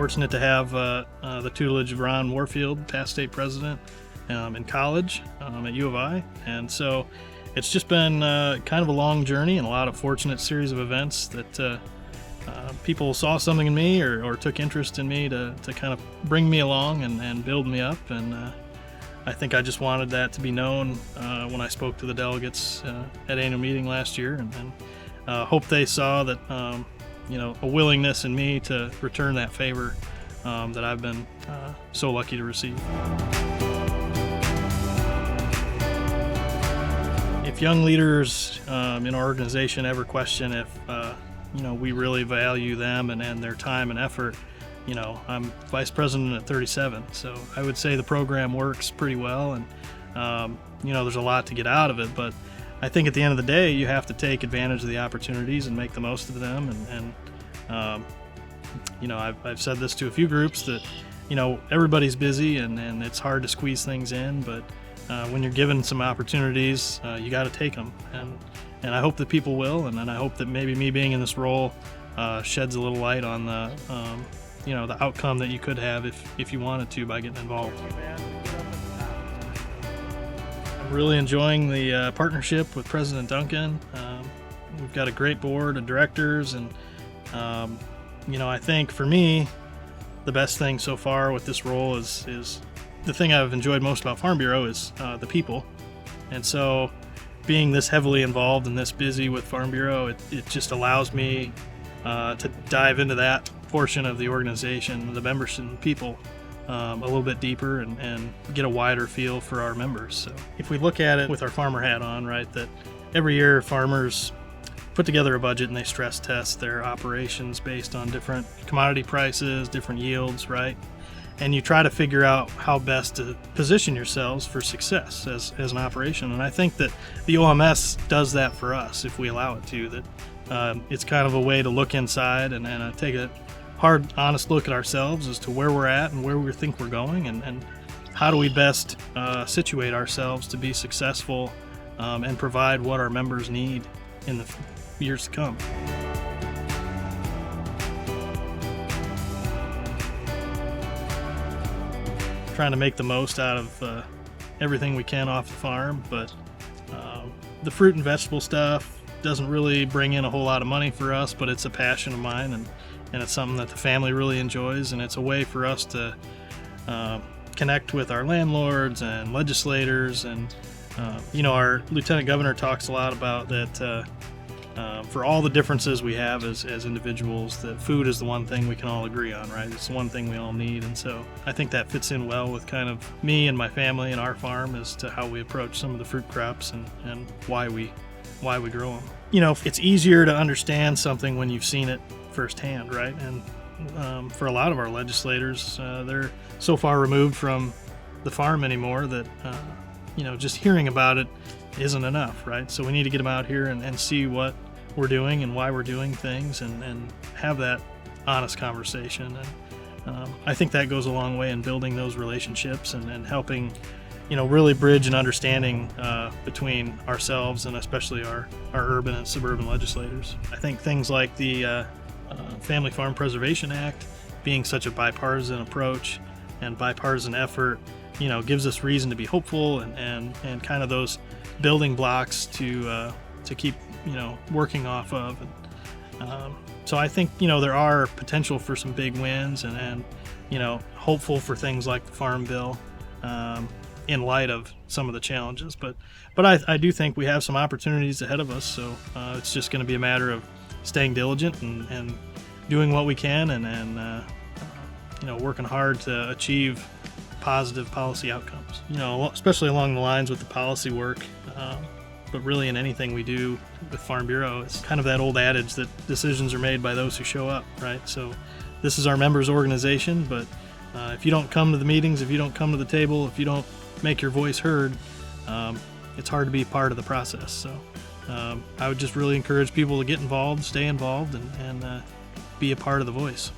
fortunate to have the tutelage of Ron Warfield, past state president, in college at U of I. And so it's just been kind of a long journey and a lot of fortunate series of events that people saw something in me or took interest in me to kind of bring me along and build me up. And I think I just wanted that to be known when I spoke to the delegates at annual meeting last year, and hope they saw that a willingness in me to return that favor that I've been so lucky to receive. If young leaders in our organization ever question if we really value them and their time and effort, I'm vice president at 37, so I would say the program works pretty well, and there's a lot to get out of it, but I think at the end of the day you have to take advantage of the opportunities and make the most of them, and I've said this to a few groups that everybody's busy and it's hard to squeeze things in, but when you're given some opportunities, you got to take them, and I hope that people will, and I hope that maybe me being in this role sheds a little light on the outcome that you could have if you wanted to by getting involved. I'm really enjoying the partnership with President Duncan. We've got a great board of directors, and I think for me, the best thing so far with this role is the thing I've enjoyed most about Farm Bureau is the people. And so being this heavily involved and this busy with Farm Bureau, it just allows me to dive into that portion of the organization, the members and people, a little bit deeper and get a wider feel for our members. So if we look at it with our farmer hat on, right, that every year farmers put together a budget and they stress test their operations based on different commodity prices, different yields, right? And you try to figure out how best to position yourselves for success as an operation. And I think that the OMS does that for us if we allow it to, that it's kind of a way to look inside and take a hard, honest look at ourselves as to where we're at and where we think we're going, and how do we best situate ourselves to be successful and provide what our members need in the years to come. Trying to make the most out of everything we can off the farm, but the fruit and vegetable stuff doesn't really bring in a whole lot of money for us, but it's a passion of mine, and it's something that the family really enjoys, and it's a way for us to connect with our landlords and legislators. And our lieutenant governor talks a lot about that for all the differences we have as individuals, that food is the one thing we can all agree on, right? It's the one thing we all need. And so I think that fits in well with kind of me and my family and our farm as to how we approach some of the fruit crops and why we grow them. It's easier to understand something when you've seen it firsthand, right? And for a lot of our legislators, they're so far removed from the farm anymore that just hearing about it isn't enough, right? So we need to get them out here and see what we're doing and why we're doing things, and have that honest conversation. And I think that goes a long way in building those relationships and helping really bridge an understanding between ourselves and especially our urban and suburban legislators. I think things like the Family Farm Preservation Act being such a bipartisan approach and bipartisan effort, gives us reason to be hopeful and kind of those building blocks to keep working off of. And so I think there are potential for some big wins and hopeful for things like the Farm Bill in light of some of the challenges. But I do think we have some opportunities ahead of us. So it's just going to be a matter of staying diligent and doing what we can and working hard to achieve positive policy outcomes. Especially along the lines with the policy work. But really in anything we do with Farm Bureau, it's kind of that old adage that decisions are made by those who show up, right? So this is our members' organization, but if you don't come to the meetings, if you don't come to the table, if you don't make your voice heard, it's hard to be part of the process. So I would just really encourage people to get involved, stay involved, and be a part of the voice.